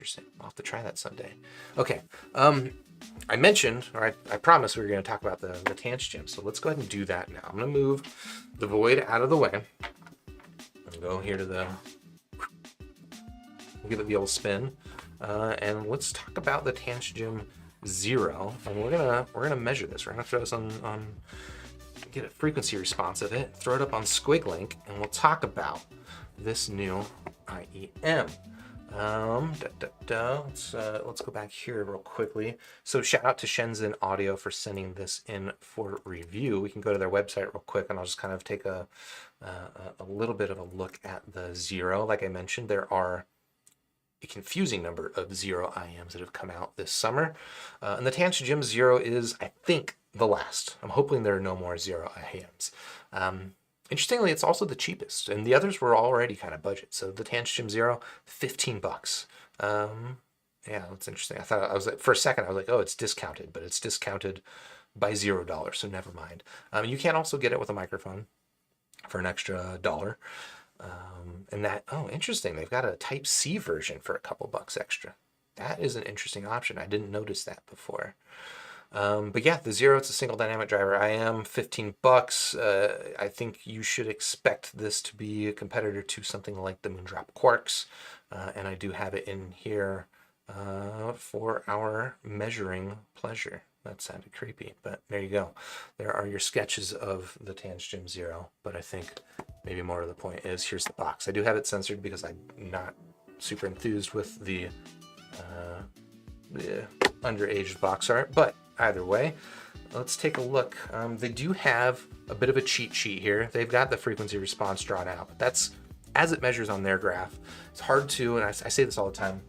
Interesting. I'll have to try that someday. Okay. I mentioned, or I promised we were going to talk about the Tanchjim, so let's go ahead and do that now. I'm going to move the void out of the way. And go here to the... Give it the old spin. And let's talk about the Tanchjim Zero. And we're gonna measure this. We're gonna throw this on get a frequency response of it, throw it up on SquigLink, and we'll talk about this new IEM. Let's go back here real quickly. So shout out to Shenzhen Audio for sending this in for review. We can go to their website real quick, and I'll just kind of take a little bit of a look at the Zero. Like I mentioned, there are a confusing number of Zero IEMs that have come out this summer. And the Tanchjim Zero is, I think, the last. I'm hoping there are no more Zero IEMs. Interestingly, it's also the cheapest, and the others were already kind of budget. So the Tanchjim Zero, $15. Yeah, that's interesting. For a second, I was like, oh, it's discounted, but it's discounted by $0, so never mind. You can also get it with a microphone for an extra $1. And that, oh, interesting. They've got a Type-C version for a couple bucks extra. That is an interesting option. I didn't notice that before. But yeah, the Zero, it's a single dynamic driver IM, $15. I think you should expect this to be a competitor to something like the Moondrop Quarks. And I do have it in here for our measuring pleasure. That sounded creepy, but there you go. There are your sketches of the Tanchjim Zero, but I think maybe more to the point is here's the box. I do have it censored because I'm not super enthused with the underaged box art, but either way, let's take a look. They do have a bit of a cheat sheet here. They've got the frequency response drawn out, but that's as it measures on their graph. It's hard to, and I say this all the time,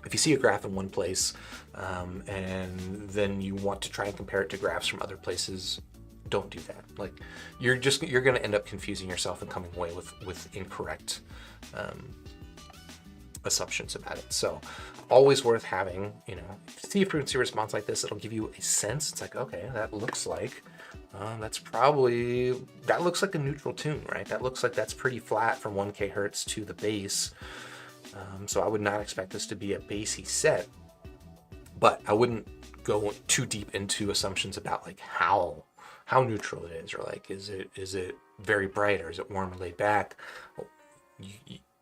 if you see a graph in one place and then you want to try and compare it to graphs from other places, don't do that. Like you're going to end up confusing yourself and coming away with incorrect assumptions about it. So always worth having, if you see a frequency response like this, it'll give you a sense. It's like, okay, that looks like that looks like a neutral tune, right? That looks like that's pretty flat from 1K hertz to the bass. So I would not expect this to be a bassy set, but I wouldn't go too deep into assumptions about like how neutral it is, or like is it very bright, or is it warm and laid back?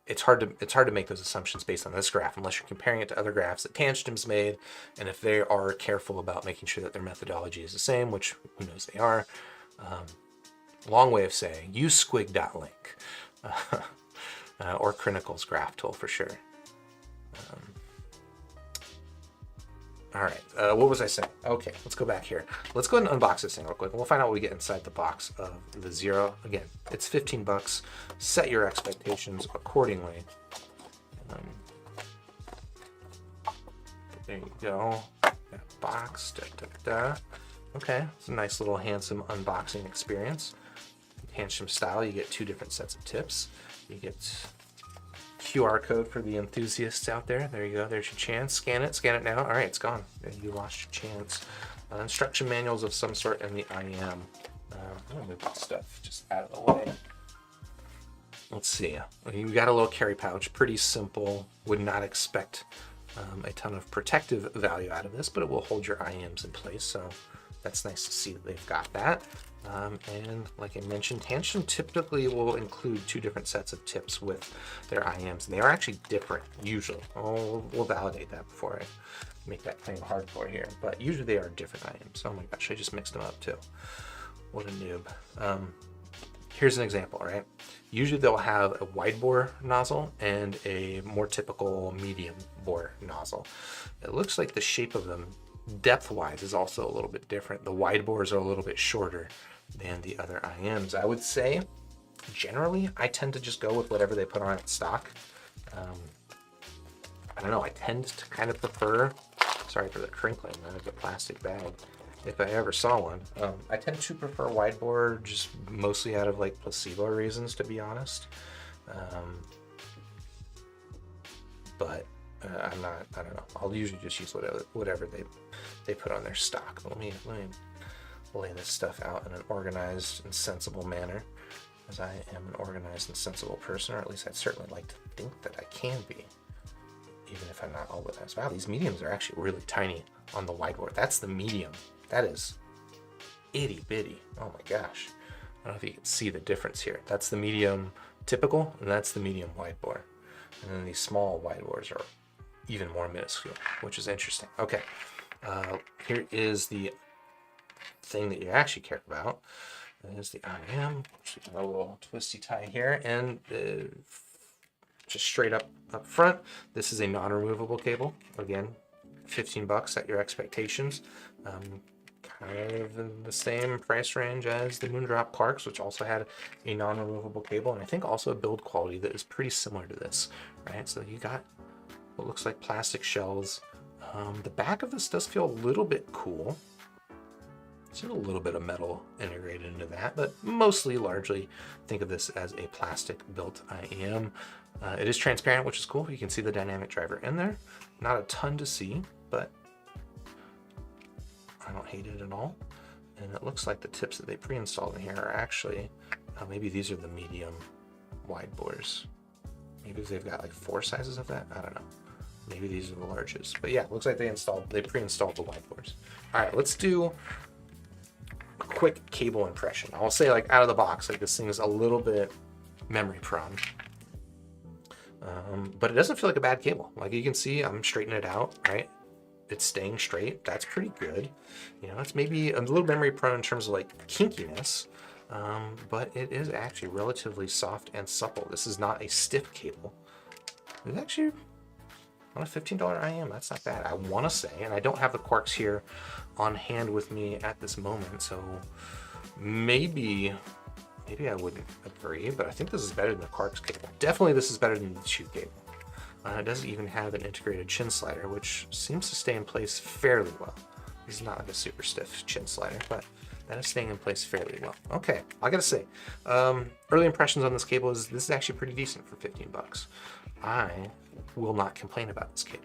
It's hard to make those assumptions based on this graph unless you're comparing it to other graphs that Tanchjim's made, and if they are careful about making sure that their methodology is the same, which who knows they are. Long way of saying use squig.link. Or Crinical's graph tool for sure. All right, what was I saying? Okay, let's go back here. Let's go ahead and unbox this thing real quick, and we'll find out what we get inside the box of the Zero. Again, it's $15. Set your expectations accordingly. There you go. That box. Okay, it's a nice little handsome unboxing experience. Tanchjim style, you get 2 different sets of tips. You get QR code for the enthusiasts out there. There you go. There's your chance. Scan it now. All right, it's gone. You lost your chance. Instruction manuals of some sort in the IEM. I'm gonna move that stuff just out of the way. Let's see. You got a little carry pouch. Pretty simple. Would not expect a ton of protective value out of this, but it will hold your IEMs in place. So that's nice to see that they've got that. And like I mentioned, Tanchjim typically will include 2 different sets of tips with their IEMs, and they are actually different usually. We'll validate that before I make that claim hardcore here, but usually they are different IEMs. Oh my gosh, I just mixed them up too. What a noob. Here's an example, right? Usually they'll have a wide bore nozzle and a more typical medium bore nozzle. It looks like the shape of them depth-wise is also a little bit different. The wide bores are a little bit shorter than the other IEMs. I would say, generally, I tend to just go with whatever they put on at stock. I don't know, I tend to kind of prefer, sorry for the crinkling of the plastic bag, if I ever saw one. I tend to prefer wide bore just mostly out of like placebo reasons, to be honest. But I don't know. I'll usually just use whatever they put on their stock. But let me lay this stuff out in an organized and sensible manner, as I am an organized and sensible person, or at least I'd certainly like to think that I can be. even if I'm not all the time. Wow, these mediums are actually really tiny on the wide board. That's the medium. That is itty bitty. Oh my gosh. I don't know if you can see the difference here. That's the medium typical, and that's the medium wide bore. And then these small wide bores are even more minuscule, which is interesting. Okay, here is the thing that you actually care about. There's the IM, a little twisty tie here, and just straight up front, this is a non-removable cable. Again, $15 at your expectations. Kind of in the same price range as the Moondrop Clarks, which also had a non-removable cable, and I think also a build quality that is pretty similar to this, right? So you got what looks like plastic shells. The back of this does feel a little bit cool. There's a little bit of metal integrated into that, but mostly, largely, think of this as a plastic built IEM. It is transparent, which is cool. You can see the dynamic driver in there. Not a ton to see, but I don't hate it at all. And it looks like the tips that they pre-installed in here are actually, maybe these are the medium wide bores. Maybe they've got like 4 sizes of that. I don't know. Maybe these are the largest. But yeah, it looks like they pre-installed the wide bores. All right, let's do a quick cable impression. I'll say like out of the box, like this thing is a little bit memory prone. But it doesn't feel like a bad cable. Like you can see, I'm straightening it out, right? It's staying straight. That's pretty good. You know, it's maybe a little memory prone in terms of like kinkiness, but it is actually relatively soft and supple. This is not a stiff cable. It's actually on a $15 IM. That's not bad, I want to say. And I don't have the Quarks here on hand with me at this moment, so maybe I wouldn't agree, but I think this is better than the Quarks cable. Definitely this is better than the Shoe cable. It doesn't even have an integrated chin slider, which seems to stay in place fairly well. This is not like a super stiff chin slider, but that is staying in place fairly well. Okay, I gotta say, early impressions on this cable is this is actually pretty decent for $15. I will not complain about this cable.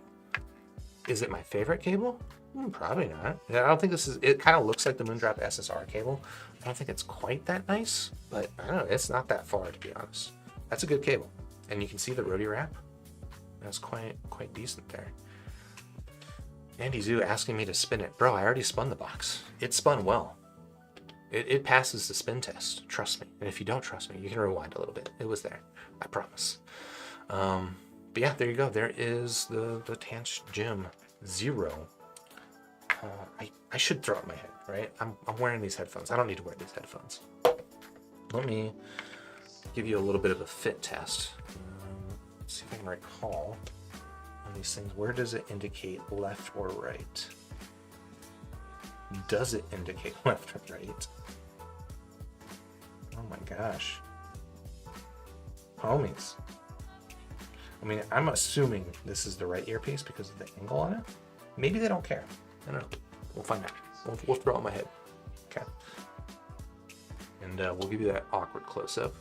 Is it my favorite cable? Probably not. I don't think this is, it kind of looks like the Moondrop SSR cable. I don't think it's quite that nice, but I don't know, it's not that far to be honest. That's a good cable. And you can see the Rhodey wrap. That's quite decent there. Andy Zoo asking me to spin it. Bro, I already spun the box. It spun well. It passes the spin test. Trust me. And if you don't trust me, you can rewind a little bit. It was there. I promise. But yeah, there you go. There is the Tanchjim Zero. I should throw out my head, right? I'm wearing these headphones. I don't need to wear these headphones. Let me give you a little bit of a fit test. Let's see if I can recall on these things. Where does it indicate left or right? Does it indicate left or right? Oh my gosh. Homies. I mean, I'm assuming this is the right earpiece because of the angle on it. Maybe they don't care. I don't know. We'll find out. We'll throw out my head. Okay. And we'll give you that awkward close-up.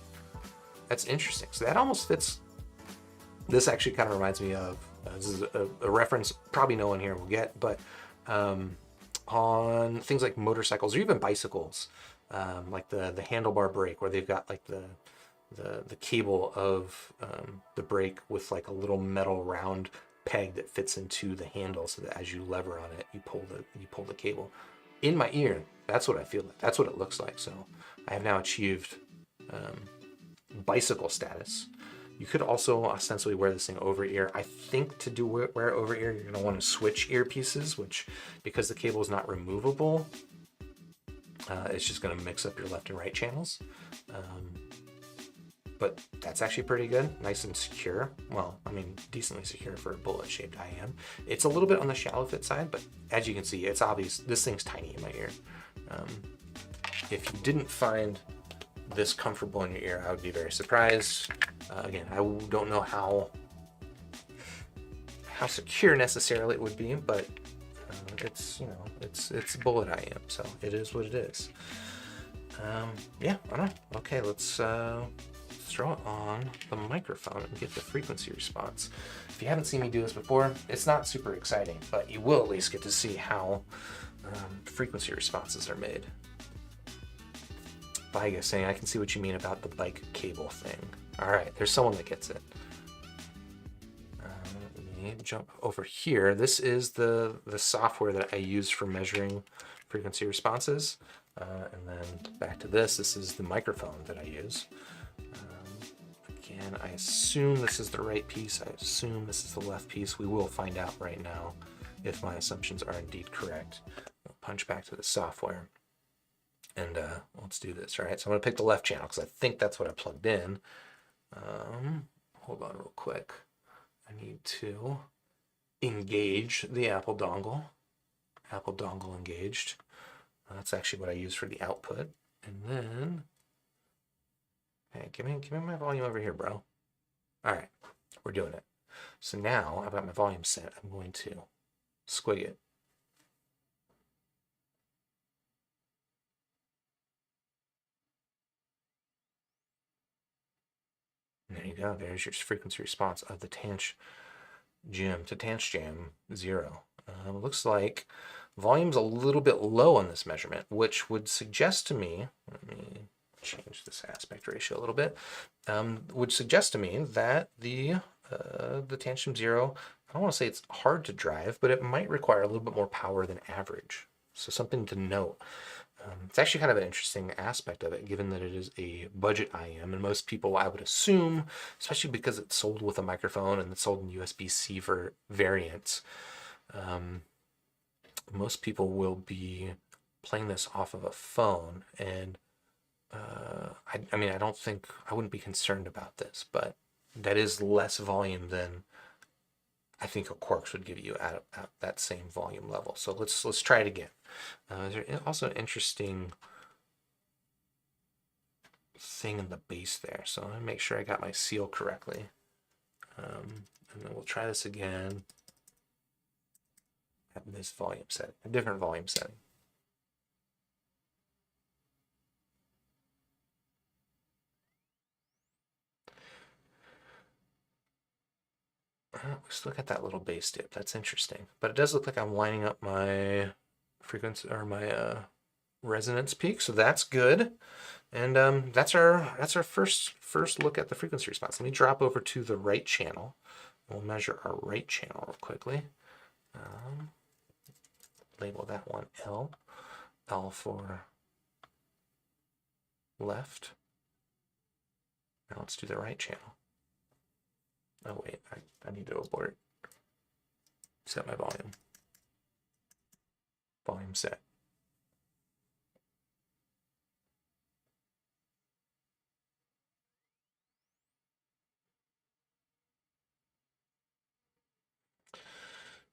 That's interesting. So that almost fits. This actually kind of reminds me of, this is a reference probably no one here will get, but on things like motorcycles or even bicycles, like the handlebar brake, where they've got like the cable of the brake with like a little metal round peg that fits into the handle, so that as you lever on it, you pull the cable. In my ear, that's what I feel like. That's what it looks like. So I have now achieved bicycle status. You could also ostensibly wear this thing over ear. I think to wear it over ear, you're gonna want to switch earpieces, which, because the cable is not removable, it's just gonna mix up your left and right channels. But that's actually pretty good, nice and secure. Well, I mean, decently secure for a bullet-shaped IM. It's a little bit on the shallow fit side, but as you can see, it's obvious this thing's tiny in my ear. If you didn't find this comfortable in your ear, I would be very surprised. Again, I don't know how secure necessarily it would be, but it's, you know, it's bullet IM, so it is what it is. Yeah, I don't know. Okay, let's throw it on the microphone and get the frequency response. If you haven't seen me do this before, it's not super exciting, but you will at least get to see how frequency responses are made. Viga saying, I can see what you mean about the bike cable thing. All right, there's someone that gets it. me jump over here. This is the software that I use for measuring frequency responses. And then back to this. This is the microphone that I use. Again, I assume this is the right piece. I assume this is the left piece. We will find out right now if my assumptions are indeed correct. I'll punch back to the software. And let's do this, all right? So I'm gonna pick the left channel because I think that's what I plugged in. Hold on real quick. I need to engage the Apple dongle. Apple dongle engaged. That's actually what I use for the output. And then, hey, give me my volume over here, bro. All right, we're doing it. So now I've got my volume set. I'm going to squig it. And there you go. There's your frequency response of the Tanchjim Zero. Looks like volume's a little bit low on this measurement, which would suggest to me, let me change this aspect ratio a little bit, would suggest to me that the Tanchjim Zero, I don't want to say it's hard to drive, but it might require a little bit more power than average. So something to note. It's actually kind of an interesting aspect of it, given that it is a budget IM, and most people, I would assume, especially because it's sold with a microphone and it's sold in USB-C variants, most people will be playing this off of a phone, and I mean, I wouldn't be concerned about this, but that is less volume than I think a Quarks would give you at that same volume level. So let's try it again. There's also an interesting thing in the bass there. So let me make sure I got my seal correctly. And then we'll try this again at this volume setting, a different volume setting. Let's look at that little bass dip. That's interesting. But it does look like I'm lining up my frequency or my resonance peak, so that's good. And that's our first look at the frequency response. Let me drop over to the right channel. We'll measure our right channel real quickly. Label that one L. L for left. Now let's do the right channel. Oh wait, I need to abort. Set my volume. Volume set.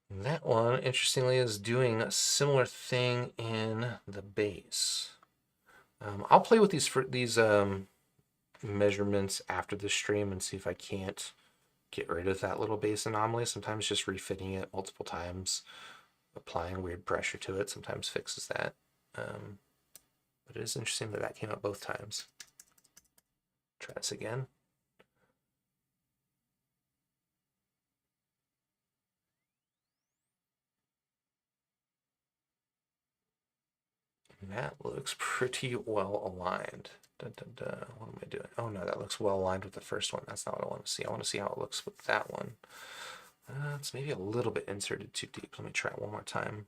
And that one, interestingly, is doing a similar thing in the bass. I'll play with these measurements after the stream and see if I can't get rid of that little bass anomaly. Sometimes just refitting it multiple times, applying weird pressure to it, sometimes fixes that. But it is interesting that came up both times. Try this again. And that looks pretty well aligned. What am I doing? Oh no, that looks well aligned with the first one. That's not what I want to see. I want to see how it looks with that one. It's maybe a little bit inserted too deep. Let me try it one more time.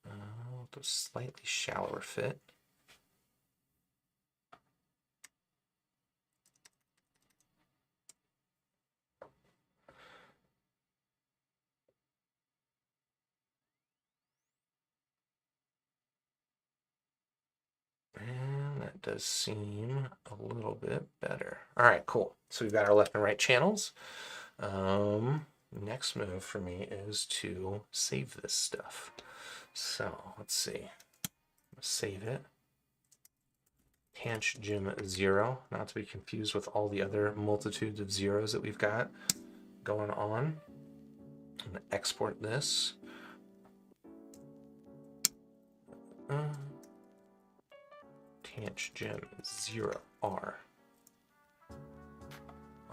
With a slightly shallower fit. And that does seem a little bit better. All right, cool. So we've got our left and right channels. Next move for me is to save this stuff. So let's see. Save it. Tanchjim Zero, not to be confused with all the other multitudes of zeros that we've got going on. I'm going to export this. Tanchjim Zero R.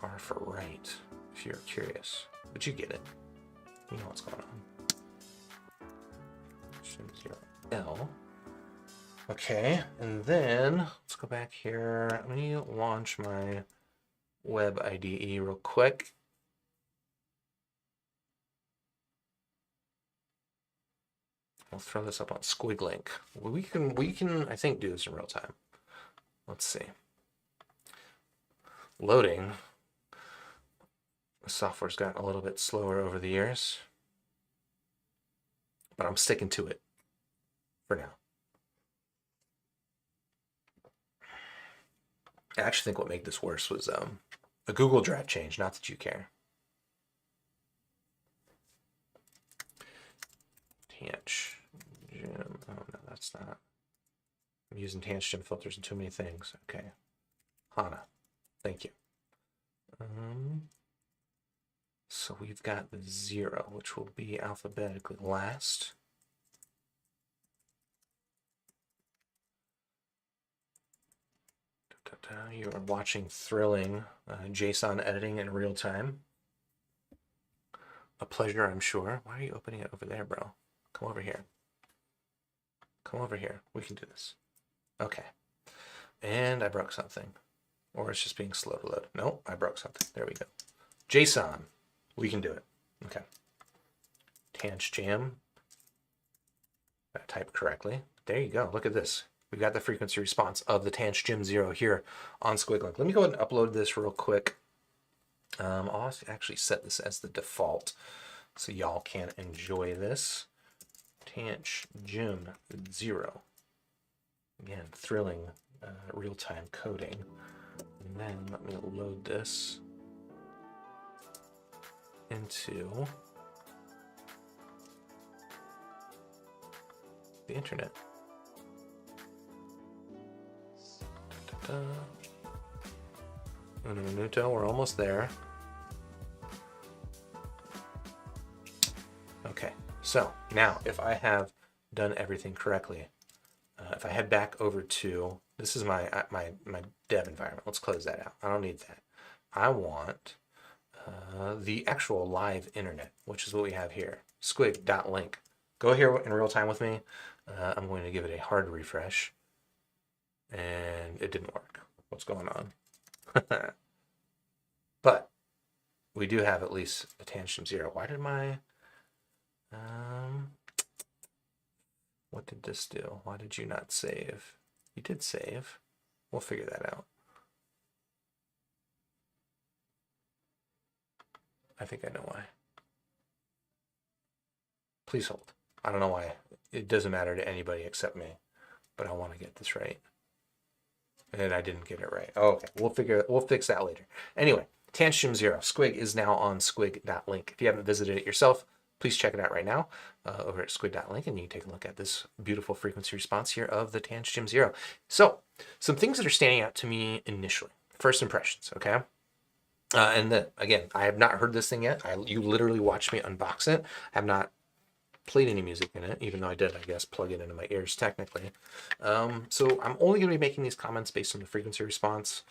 R for right, if you're curious. But you get it. You know what's going on. Tanchjim Zero L. Okay, and then let's go back here. Let me launch my web IDE real quick. We'll throw this up on Squig Link. We can I think do this in real time. Let's see. Loading. The software's gotten a little bit slower over the years, but I'm sticking to it for now. I actually think what made this worse was a Google Drive change, not that you care. Tanchjim. Oh, no, that's not. I'm using Tanchjim filters and too many things. Okay. Hana. Thank you. So we've got the 0, which will be alphabetically last. You are watching thrilling JSON editing in real time. A pleasure, I'm sure. Why are you opening it over there, bro? Come over here. Come over here. We can do this. Okay. And I broke something. Or it's just being slow to load. No, I broke something. There we go. JSON. We can do it. Okay. Tanchjim. Type correctly. There you go. Look at this. We've got the frequency response of the Tanchjim Zero here on Squiglink. Let me go ahead and upload this real quick. I'll actually set this as the default so y'all can enjoy this. Tanchjim Zero. Again, thrilling real-time coding. And then let me load this into the internet. Un minuto, we're almost there. Okay, so now if I have done everything correctly, if I head back over to, this is my dev environment. Let's close that out. I don't need that. I want the actual live internet, which is what we have here. Squig.link. Go here in real time with me. I'm going to give it a hard refresh. And it didn't work. What's going on? But we do have at least a Tanchjim Zero. Why did my what did this do? Why did you not save? You did save. We'll figure that out. I think I know why. Please hold. I don't know why. It doesn't matter to anybody except me, but I want to get this right. And I didn't get it right. Oh, okay, we'll fix that later. Anyway, Tanchjim Zero. Squig is now on squig.link. If you haven't visited it yourself, please check it out right now over at squig.link, and you can take a look at this beautiful frequency response here of the Tanchjim Zero. So, some things that are standing out to me initially. First impressions, okay? And then, again, I have not heard this thing yet. You literally watched me unbox it. I have not played any music in it, even though I did, I guess, plug it into my ears technically. So I'm only going to be making these comments based on the frequency response,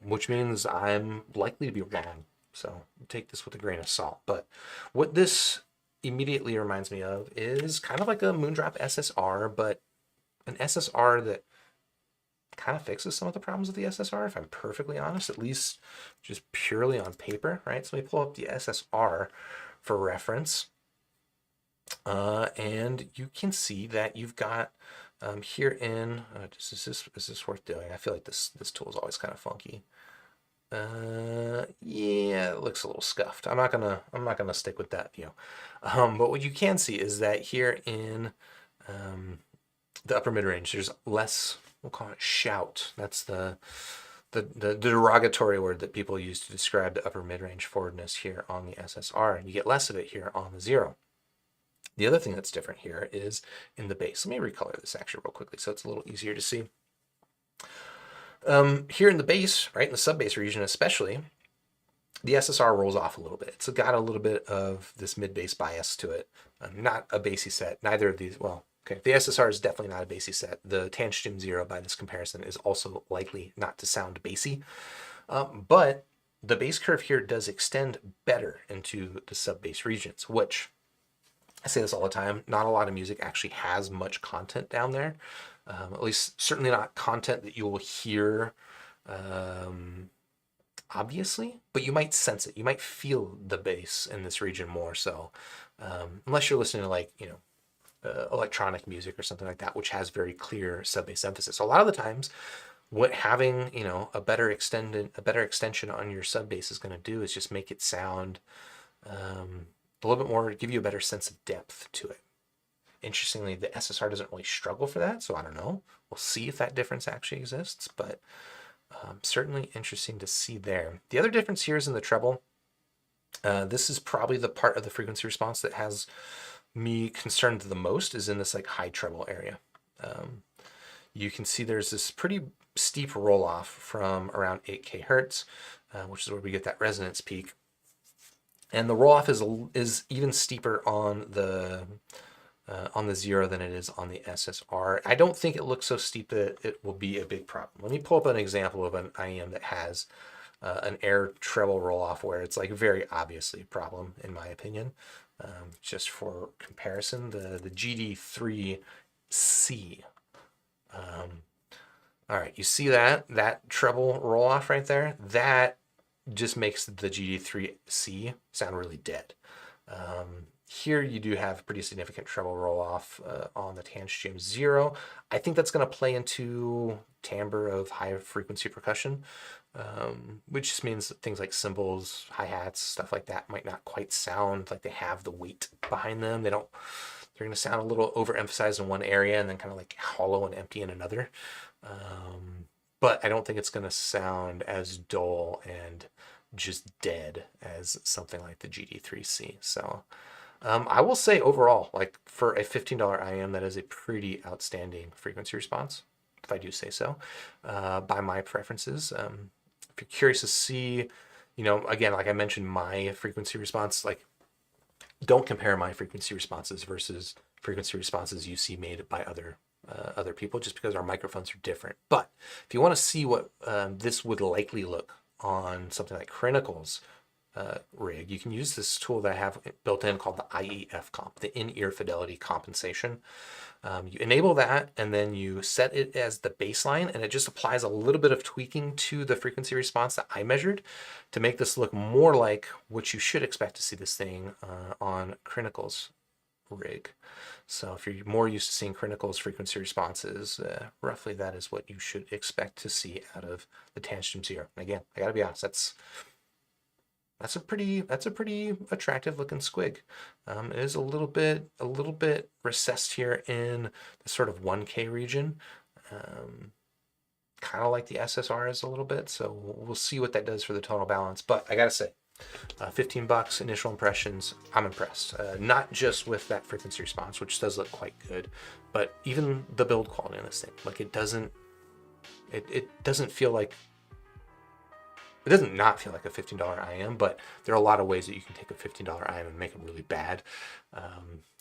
which means I'm likely to be wrong. So take this with a grain of salt. But what this immediately reminds me of is kind of like a Moondrop SSR, but an SSR that kind of fixes some of the problems of the SSR, if I'm perfectly honest, at least just purely on paper, right? So let me pull up the SSR for reference. And you can see that you've got here in is this worth doing? I feel like this tool is always kind of funky. Yeah, it looks a little scuffed. I'm not gonna stick with that view. But what you can see is that here in the upper mid range, there's less. We'll call it shout. That's the derogatory word that people use to describe the upper mid range forwardness here on the SSR, and you get less of it here on the Zero. The other thing that's different here is in the bass. Let me recolor this actually real quickly so it's a little easier to see. Here in the bass, right, in the sub-bass region especially, the SSR rolls off a little bit. It's got a little bit of this mid-bass bias to it. Not a bassy set. Neither of these, well, okay, the SSR is definitely not a bassy set. The Tanchjim Zero, by this comparison, is also likely not to sound bassy. But the bass curve here does extend better into the sub-bass regions, which, I say this all the time, not a lot of music actually has much content down there. At least certainly not content that you will hear obviously, but you might sense it. You might feel the bass in this region more so, unless you're listening to like, electronic music or something like that, which has very clear sub bass emphasis. So a lot of the times, what having a better extension on your sub bass is going to do is just make it sound a little bit more, give you a better sense of depth to it. Interestingly, the SSR doesn't really struggle for that, so I don't know. We'll see if that difference actually exists, but certainly interesting to see there. The other difference here is in the treble. This is probably the part of the frequency response that has me concerned the most, is in this like high treble area. You can see there's this pretty steep roll off from around 8K hertz, which is where we get that resonance peak. And the roll off is even steeper on the Zero than it is on the SSR. I don't think it looks so steep that it will be a big problem. Let me pull up an example of an IEM that has an air treble roll off where it's like very obviously a problem, in my opinion. Just for comparison, the GD3C. All right, you see that treble roll off right there? That just makes the GD3C sound really dead. Here you do have pretty significant treble roll off on the Tanchjim Zero. I think that's going to play into timbre of high frequency percussion, which just means that things like cymbals, hi-hats, stuff like that might not quite sound like they have the weight behind them. They're going to sound a little overemphasized in one area and then kind of like hollow and empty in another. But I don't think it's going to sound as dull and just dead as something like the GD3C. So I will say overall, like for a $15 IM, that is a pretty outstanding frequency response, if I do say so, by my preferences. If you're curious to see, again, like I mentioned, my frequency response, like don't compare my frequency responses versus frequency responses you see made by other people, just because our microphones are different. But if you want to see what this would likely look on something like Crinical's rig, you can use this tool that I have built in called the IEF comp, the in-ear fidelity compensation. You enable that and then you set it as the baseline, and it just applies a little bit of tweaking to the frequency response that I measured to make this look more like what you should expect to see this thing on Crinical's rig. So if you're more used to seeing Crinical's frequency responses, roughly that is what you should expect to see out of the Tanchjim Zero. And again, I gotta be honest, that's a pretty attractive looking squig. It is a little bit recessed here in the sort of 1K region, kind of like the SSR is a little bit. So we'll see what that does for the tonal balance. But I gotta say, $15 initial impressions, I'm impressed. Not just with that frequency response, which does look quite good, but even the build quality on this thing. Like it doesn't feel like, it doesn't not feel like a $15 IM, but there are a lot of ways that you can take a $15 IM and make them really bad.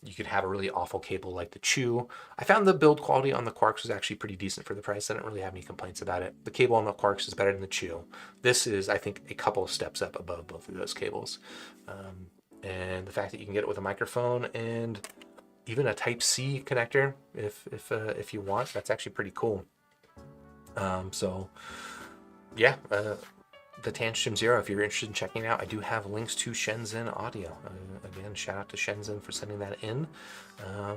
You could have a really awful cable like the Chew. I found the build quality on the Quarks was actually pretty decent for the price. I didn't really have any complaints about it. The cable on the Quarks is better than the Chew. This is, I think, a couple of steps up above both of those cables. And the fact that you can get it with a microphone and even a Type-C connector, if you want, that's actually pretty cool. So, yeah. The Tanchjim Zero, if you're interested in checking it out, I do have links to Shenzhen audio. Again, shout out to Shenzhen for sending that in. I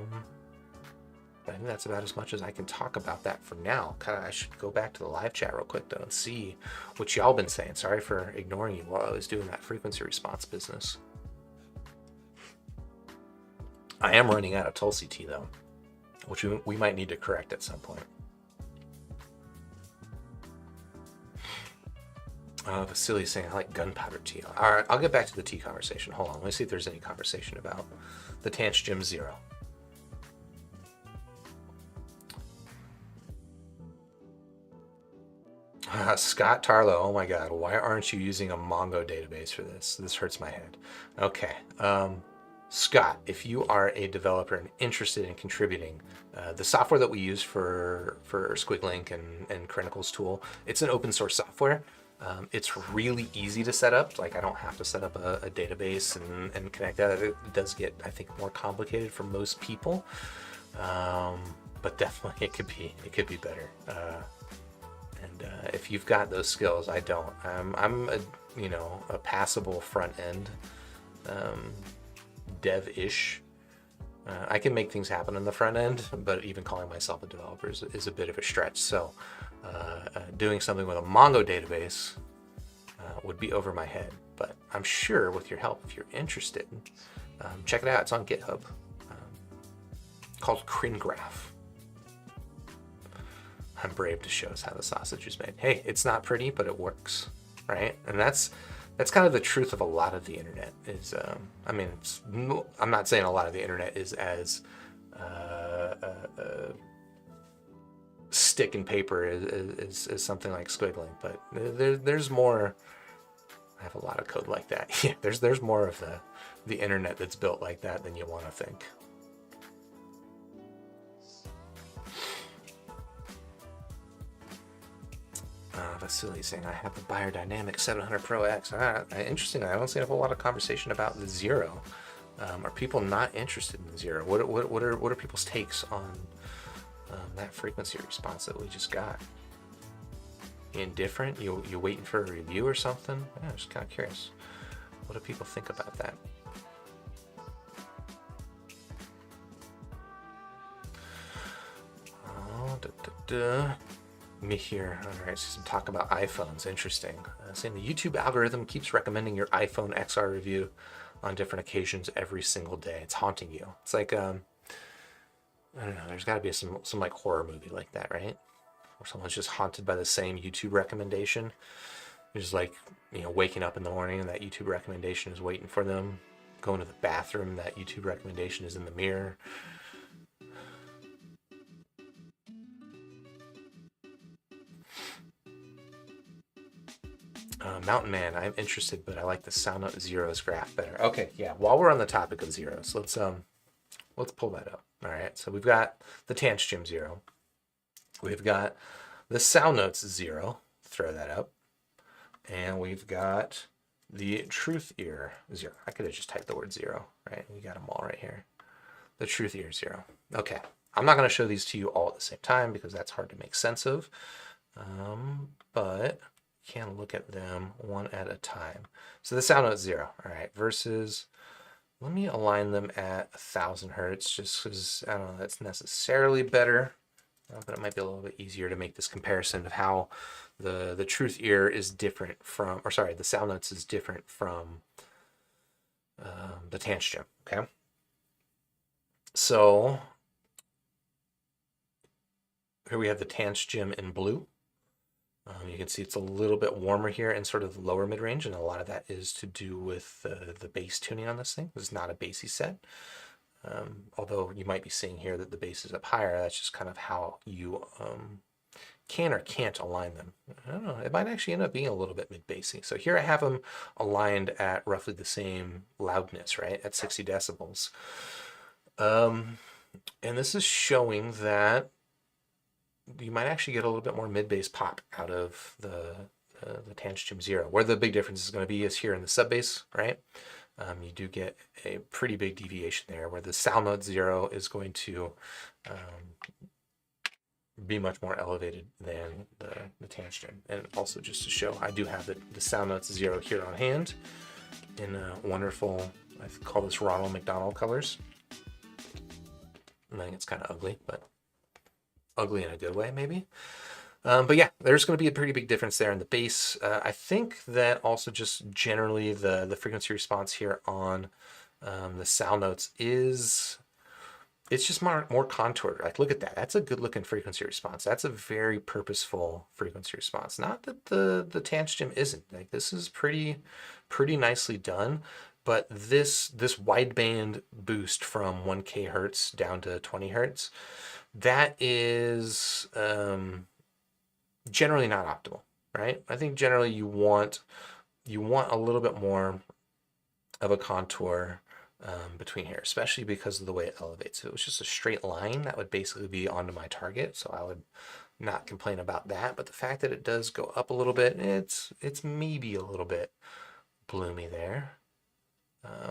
think that's about as much as I can talk about that for now. I should go back to the live chat real quick, though, and see what y'all been saying. Sorry for ignoring you while I was doing that frequency response business. I am running out of Tulsi tea, though, which we might need to correct at some point. Vasily saying, I like gunpowder tea. All right, I'll get back to the tea conversation. Hold on, let me see if there's any conversation about the Tanchjim Zero. Scott Tarlow, oh my God, why aren't you using a Mongo database for this? This hurts my head. Okay, Scott, if you are a developer and interested in contributing, the software that we use for SquigLink and Crinical's tool, it's an open source software. It's really easy to set up. Like I don't have to set up a database and connect that. It does get, I think, more complicated for most people, but definitely it could be better. And if you've got those skills, I don't. I'm a, a passable front end dev-ish. I can make things happen in the front end, but even calling myself a developer is a bit of a stretch. So doing something with a Mongo database would be over my head. But I'm sure with your help, if you're interested, check it out. It's on GitHub, called Cringraph. I'm brave to show us how the sausage is made. Hey, it's not pretty, but it works, right? And that's kind of the truth of a lot of the internet. Is I'm not saying a lot of the internet is as stick and paper is something like squiggling, but there's more. I have a lot of code like that. Yeah, there's more of the internet that's built like that than you want to think. Vasily saying, I have the Biodynamic 700 Pro X. Interesting. I don't see a whole lot of conversation about the Zero. Are people not interested in the Zero? What are people's takes on that frequency response that we just got? Indifferent? You waiting for a review or something? Yeah, I'm just kind of curious. What do people think about that? Me here. All right, so some talk about iPhones. Interesting. Saying the YouTube algorithm keeps recommending your iPhone XR review on different occasions every single day. It's haunting you. It's like I don't know. There's got to be some like horror movie like that, right? Where someone's just haunted by the same YouTube recommendation. They're just like waking up in the morning and that YouTube recommendation is waiting for them. Going to the bathroom, that YouTube recommendation is in the mirror. Mountain Man, I'm interested, but I like the SoundNote Zero's graph better. Okay, yeah. While we're on the topic of zeros, let's pull that up. All right, so we've got the Tanchjim Zero. We've got the SoundNotes Zero. Throw that up, and we've got the Truth Ear Zero. I could have just typed the word zero, right? We got them all right here. The Truth Ear Zero. Okay, I'm not going to show these to you all at the same time because that's hard to make sense of, but can look at them one at a time. So the SoundNote Zero, all right, versus, let me align them at 1,000 hertz just because I don't know that's necessarily better, but it might be a little bit easier to make this comparison of how the Truth Ear is different from, or sorry, the SoundNotes is different from the Tanchjim, okay? So here we have the Tanchjim in blue. You can see it's a little bit warmer here in sort of the lower mid-range, and a lot of that is to do with the bass tuning on this thing. This is not a bassy set, although you might be seeing here that the bass is up higher. That's just kind of how you can or can't align them. I don't know. It might actually end up being a little bit mid-bassy. So here I have them aligned at roughly the same loudness, right, at 60 decibels. And this is showing that you might actually get a little bit more mid-bass pop out of the Tanchjim Zero. Where the big difference is going to be is here in the sub-bass, right? You do get a pretty big deviation there, where the SoundNote Zero is going to be much more elevated than the Tanchjim. And also just to show, I do have the SoundNote Zero here on hand in wonderful, I call this Ronald McDonald colors. I think it's kind of ugly, but ugly in a good way, maybe. But yeah, there's going to be a pretty big difference there in the bass. I think that also just generally the frequency response here on the SoundNotes is, it's just more contoured. Like, look at that. That's a good looking frequency response. That's a very purposeful frequency response. Not that the Tanchjim isn't. Like, this is pretty nicely done. But this wideband boost from 1K hertz down to 20 hertz, that is generally not optimal, right? I think generally you want a little bit more of a contour between here, especially because of the way it elevates. If it was just a straight line, that would basically be onto my target, so I would not complain about that. But the fact that it does go up a little bit, it's maybe a little bit bloomy there.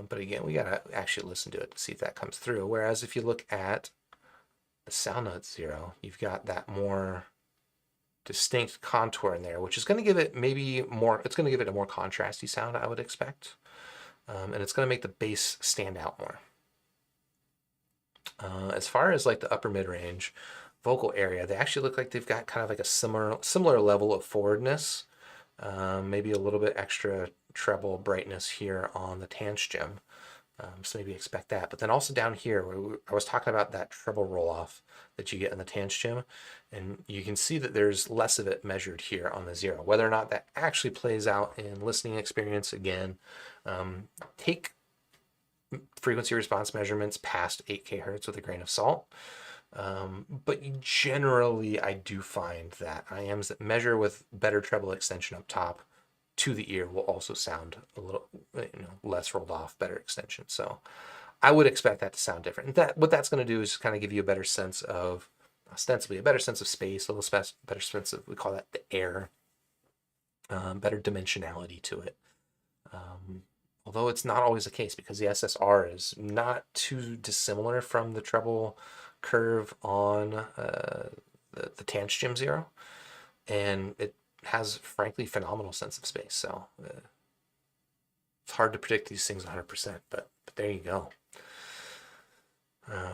But again, we gotta actually listen to it to see if that comes through. Whereas if you look at the SoundNote Zero, you've got that more distinct contour in there, which is going to give it maybe more, it's going to give it a more contrasty sound, I would expect. And it's going to make the bass stand out more. As far as like the upper mid-range vocal area, they actually look like they've got kind of like a similar level of forwardness, maybe a little bit extra treble brightness here on the Tanchjim. So maybe expect that. But then also down here, where I was talking about that treble roll-off that you get in the Tanchjim, and you can see that there's less of it measured here on the Zero. Whether or not that actually plays out in listening experience, again, take frequency response measurements past 8 kHz with a grain of salt. But generally, I do find that IMs that measure with better treble extension up top to the ear will also sound a little, less rolled off, better extension. So I would expect that to sound different. And what that's going to do is kind of give you a better sense of, ostensibly, a better sense of space, a little better sense of, we call that the air, better dimensionality to it. Although it's not always the case, because the SSR is not too dissimilar from the treble curve on the Tanchjim Zero, and it has, frankly, phenomenal sense of space. So it's hard to predict these things 100%, but there you go. Yeah.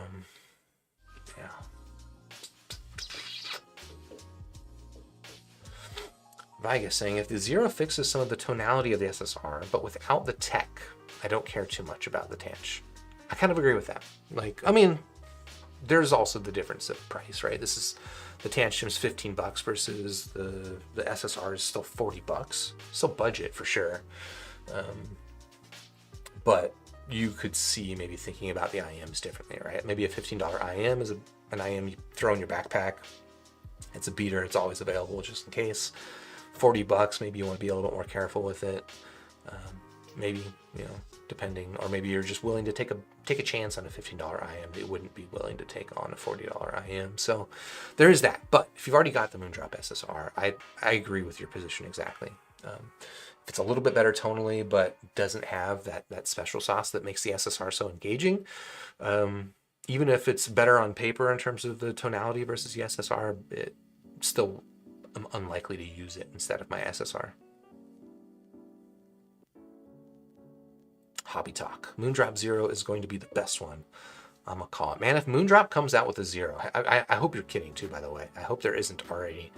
Viga saying, if the Zero fixes some of the tonality of the SSR, but without the tech, I don't care too much about the Tanch. I kind of agree with that. Like, I mean, there's also the difference of price, right? This is, the Tanchjim's $15 versus the SSR is still $40. Still budget for sure. But you could see maybe thinking about the IMs differently, right? Maybe a $15 IM is an IM you throw in your backpack. It's a beater, it's always available just in case. $40, maybe you want to be a little bit more careful with it. Maybe, depending, or maybe you're just willing to take a chance on a $15 IM that you wouldn't be willing to take on a $40 IM. So there is that. But if you've already got the Moondrop SSR, I agree with your position exactly. If it's a little bit better tonally, but doesn't have that special sauce that makes the SSR so engaging, even if it's better on paper in terms of the tonality versus the SSR, it still, I'm unlikely to use it instead of my SSR. Hobby Talk. Moondrop Zero is going to be the best one. I'm gonna call it. Man, if Moondrop comes out with a Zero, I hope you're kidding too, by the way. I hope there isn't already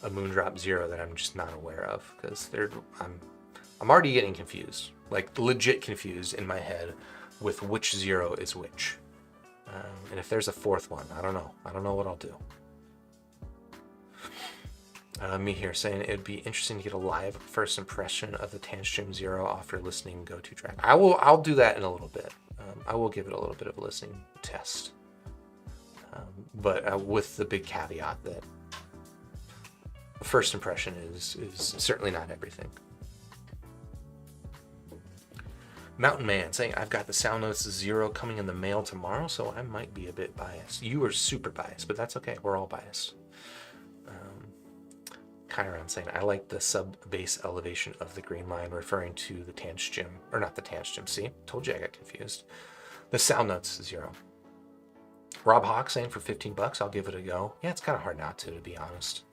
a Moondrop Zero that I'm just not aware of, because I'm already getting confused, like legit confused in my head with which Zero is which. And if there's a fourth one, I don't know. I don't know what I'll do. Me here saying it'd be interesting to get a live first impression of the Tanchjim Zero off your listening go-to track. I'll do that in a little bit. I will give it a little bit of a listening test, but with the big caveat that first impression is certainly not everything. Mountain Man saying, I've got the Sound Notes Zero coming in the mail tomorrow, so I might be a bit biased. You are super biased, but that's okay. We're all biased. Chiron saying, I like the sub-bass elevation of the green line, referring to the Tanchjim, or not the Tanchjim, see? Told you I got confused. The Sound Notes Zero. Rob Hawk saying, for $15, I'll give it a go. Yeah, it's kind of hard not to be honest.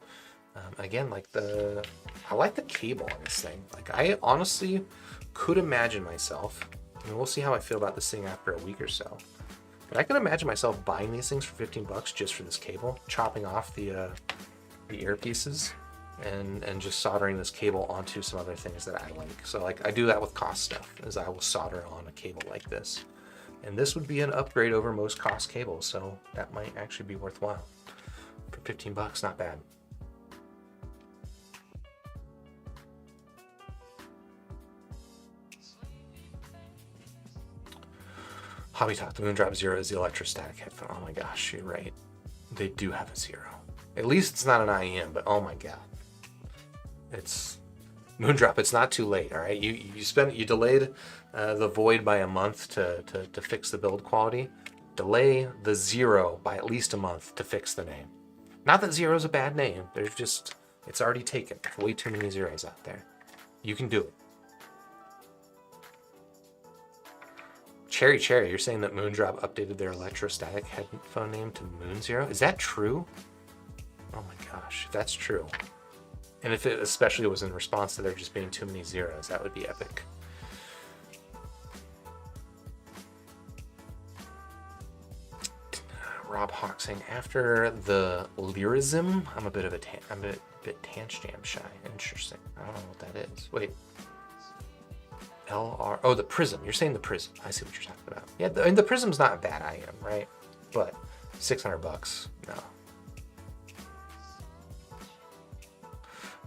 Again, I like the cable on this thing. Like, I honestly could imagine myself, I mean, we'll see how I feel about this thing after a week or so, but I could imagine myself buying these things for $15 just for this cable, chopping off the earpieces, and just soldering this cable onto some other things that I like. So like I do that with cost stuff, is I will solder on a cable like this. And this would be an upgrade over most cost cables, so that might actually be worthwhile. For $15, not bad. Hobby Talk, the Moondrop Zero is the electrostatic headphone. Oh my gosh, you're right. They do have a Zero. At least it's not an IEM, but oh my god. It's Moondrop, it's not too late, all right? You delayed the Void by a month to fix the build quality. Delay the Zero by at least a month to fix the name. Not that Zero's a bad name. There's just, it's already taken. There's way too many Zeros out there. You can do it. Cherry, you're saying that Moondrop updated their electrostatic headphone name to Moon Zero? Is that true? Oh my gosh, if that's true, And if it especially was in response to there just being too many zeros, that would be epic. Rob Hawk saying, after the lyrism, I'm a bit Tanchjim shy. Interesting. I don't know what that is. Wait. LR. Oh, the prism. You're saying the prism. I see what you're talking about. Yeah, the prism's not a bad item, right? But $600. No.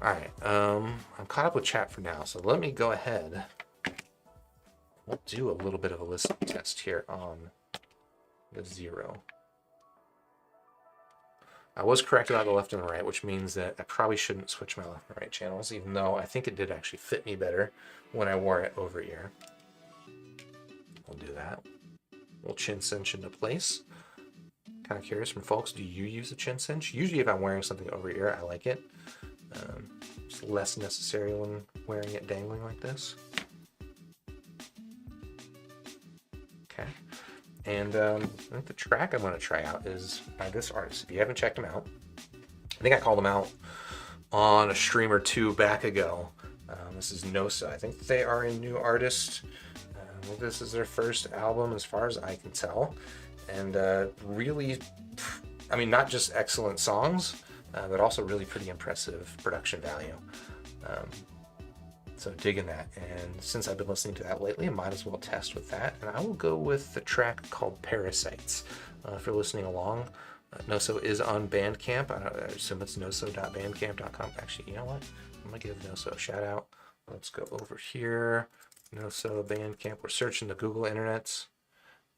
All right. I'm caught up with chat for now, so let me go ahead. We'll do a little bit of a listening test here on the Zero. I was correct about the left and the right, which means that I probably shouldn't switch my left and right channels, even though I think it did actually fit me better when I wore it over ear. We'll do that. We'll chin cinch into place. Kind of curious from folks, do you use a chin cinch? Usually if I'm wearing something over ear, I like it. It's less necessary when wearing it dangling like this. Okay. And I think the track I'm going to try out is by this artist. If you haven't checked him out, I think I called him out on a stream or two back ago. This is Nosa. I think they are a new artist. This is their first album as far as I can tell. And really, I mean, not just excellent songs, but also really pretty impressive production value. So digging that, and since I've been listening to that lately, I might as well test with that, and I will go with the track called Parasites. If you're listening along, Noso is on Bandcamp. I assume it's noso.bandcamp.com. Actually, you know what? I'm going to give Noso a shout out. Let's go over here. Noso Bandcamp. We're searching the Google internets.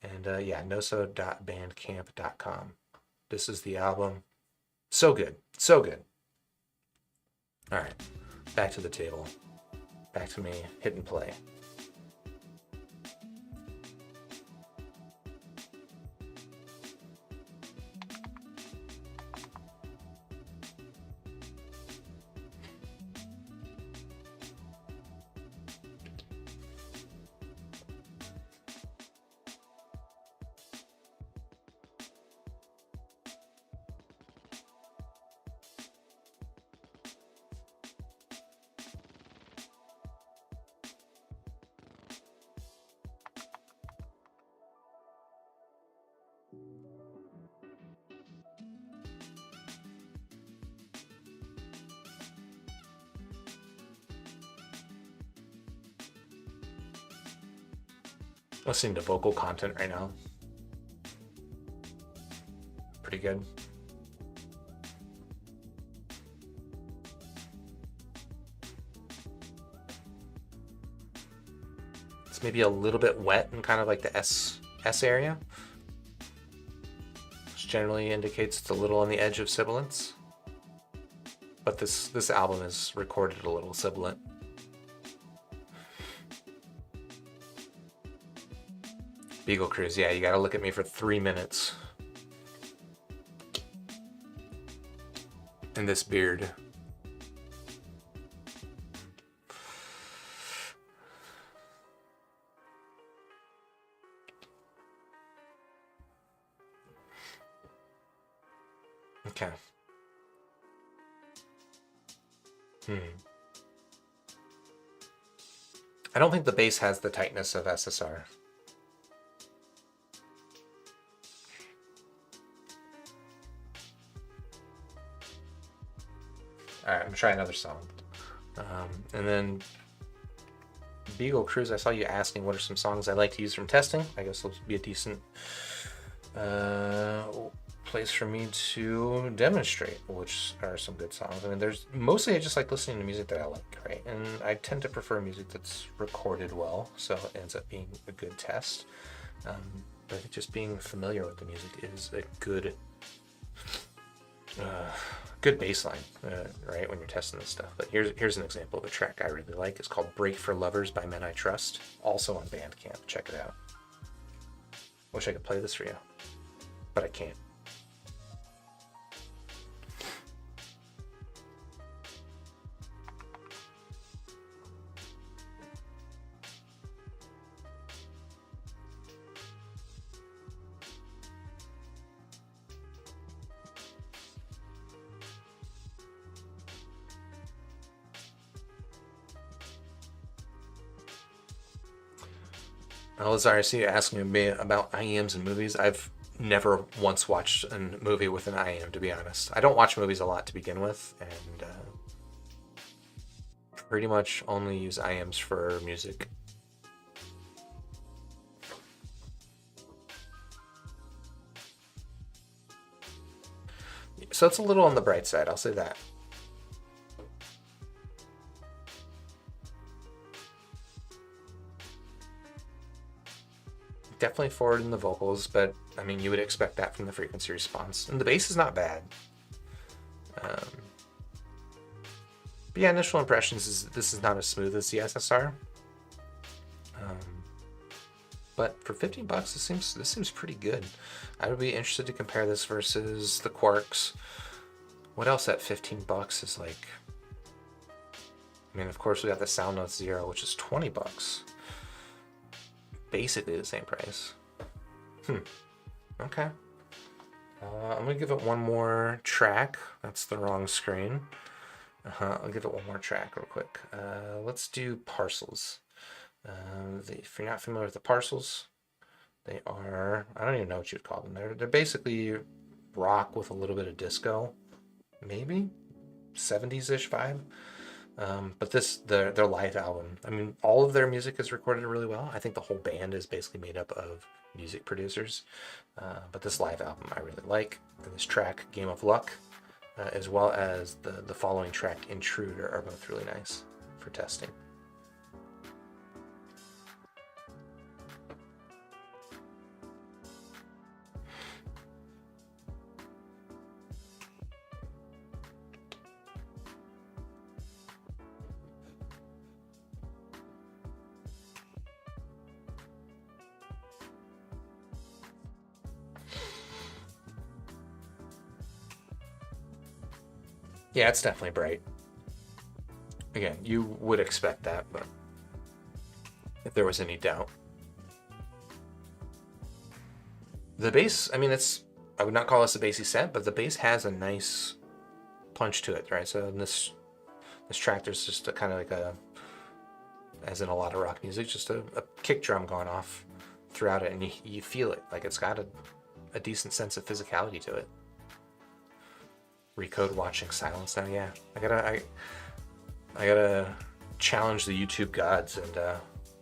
And yeah, noso.bandcamp.com. This is the album. So good. So good. All right. Back to the table. Back to me, hit and play. Listening to vocal content right now. Pretty good. It's maybe a little bit wet in kind of like the S area, which generally indicates it's a little on the edge of sibilance. But this album is recorded a little sibilant. Beagle Cruise, yeah, you gotta look at me for 3 minutes. And this beard. Okay. I don't think the bass has the tightness of SSR. All right, I'm gonna try another song. And then Beagle Cruise, I saw you asking what are some songs I like to use from testing. I guess this would be a decent place for me to demonstrate which are some good songs. I mean, there's mostly I just like listening to music that I like, right? And I tend to prefer music that's recorded well, so it ends up being a good test. But I think just being familiar with the music is a good baseline, right, when you're testing this stuff. But here's an example of a track I really like. It's called Break for Lovers by Men I Trust, also on Bandcamp. Check it out. Wish I could play this for you, but I can't. Lazar, I see you asking me about IEMs and movies. I've never once watched a movie with an IEM, to be honest. I don't watch movies a lot to begin with, and pretty much only use IEMs for music. So it's a little on the bright side, I'll say that. Definitely forward in the vocals, but I mean, you would expect that from the frequency response. And the bass is not bad. But yeah, initial impressions is this is not as smooth as the SSR. But for 15 bucks, this seems pretty good. I would be interested to compare this versus the Quarks. What else at 15 bucks is like? I mean, of course, we got the Sound Note Zero, which is 20 bucks. Basically the same price. Okay. I'm gonna give it one more track. That's the wrong screen. I'll give it one more track real quick. Let's do Parcels. If you're not familiar with the Parcels, they are, I don't even know what you'd call them. They're basically rock with a little bit of disco, maybe 70s-ish vibe. But their live album, I mean, all of their music is recorded really well. I think the whole band is basically made up of music producers. But this live album I really like. And this track, Game of Luck, as well as the following track, Intruder, are both really nice for testing. Yeah, it's definitely bright. Again, you would expect that, but if there was any doubt. The bass, I mean, I would not call this a bassy set, but the bass has a nice punch to it, right? So in this track, there's just a kind of like as in a lot of rock music, just a kick drum going off throughout it, and you feel it. Like it's got a decent sense of physicality to it. Recode Watching Silence now, yeah. I gotta challenge the YouTube gods and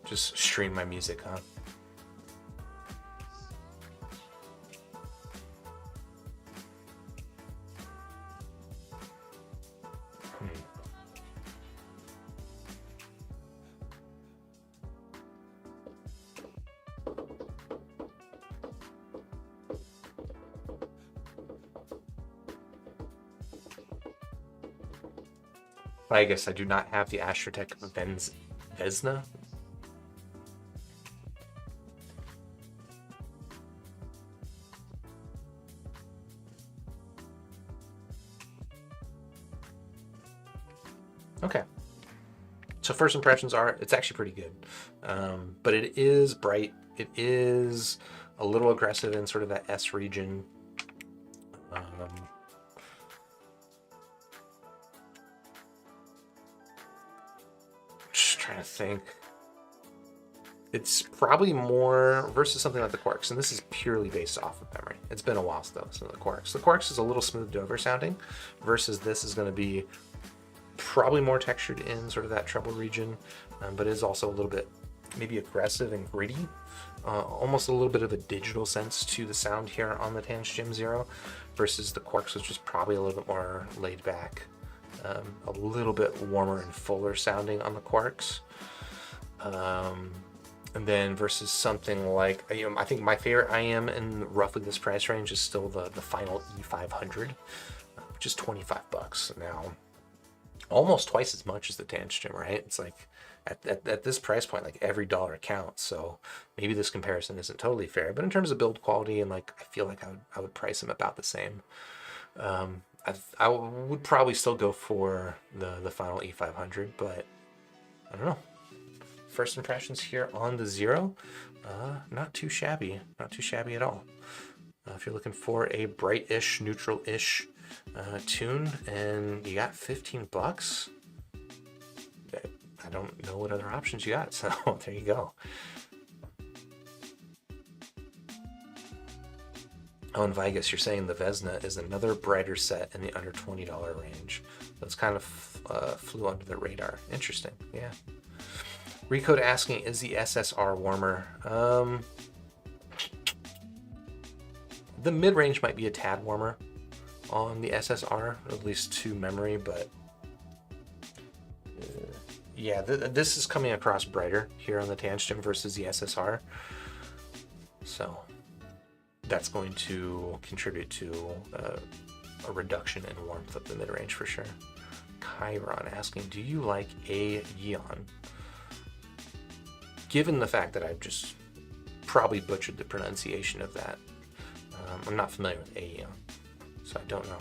just stream my music on. I guess I do not have the Astrotech Vesna. Okay. So first impressions are, it's actually pretty good. But it is bright. It is a little aggressive in sort of that S region. Just trying to think. It's probably more versus something like the Quarks, and this is purely based off of memory. It's been a while though, so the Quarks. The Quarks is a little smoothed over sounding, versus this is going to be probably more textured in sort of that treble region, but it is also a little bit maybe aggressive and gritty. Almost a little bit of a digital sense to the sound here on the Tanchjim Zero, versus the Quarks, which is probably a little bit more laid back, a little bit warmer and fuller sounding on the Quarks. And then versus something like, I think my favorite IM in roughly this price range is still the final E500, which is 25 bucks. Now, almost twice as much as the Tanchjim, right? It's like at this price point, like every dollar counts. So maybe this comparison isn't totally fair, but in terms of build quality and like, I feel like I would price them about the same. I would probably still go for the final E500, but I don't know. First impressions here on the Zero, not too shabby at all. If you're looking for a bright-ish, neutral-ish tune and you got 15 bucks, I don't know what other options you got, so there you go. Oh, and Vigus, you're saying the Vesna is another brighter set in the under $20 range. That's kind of flew under the radar. Interesting, yeah. Recode asking, is the SSR warmer? The mid-range might be a tad warmer on the SSR, at least to memory, but yeah, this is coming across brighter here on the Tanchjim versus the SSR. So that's going to contribute to a reduction in warmth of the mid-range for sure. Chiron asking, do you like a Yeon? Given the fact that I've just probably butchered the pronunciation of that, I'm not familiar with a Yeon, so I don't know.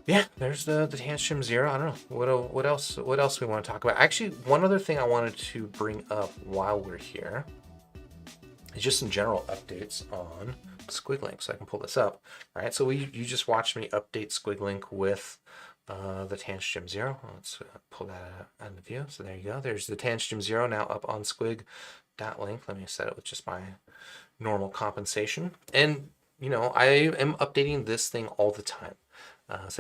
Yeah, there's the Tanchjim Zero. I don't know what else we want to talk about. Actually, one other thing I wanted to bring up while we're here is just some general updates on SquigLink. So I can pull this up. All right, so you just watched me update SquigLink with the Tanchjim Zero. Let's pull that out of the view. So there you go. There's the Tanchjim Zero now up on squig.link. Let me set it with just my normal compensation. And, you know, I am updating this thing all the time. So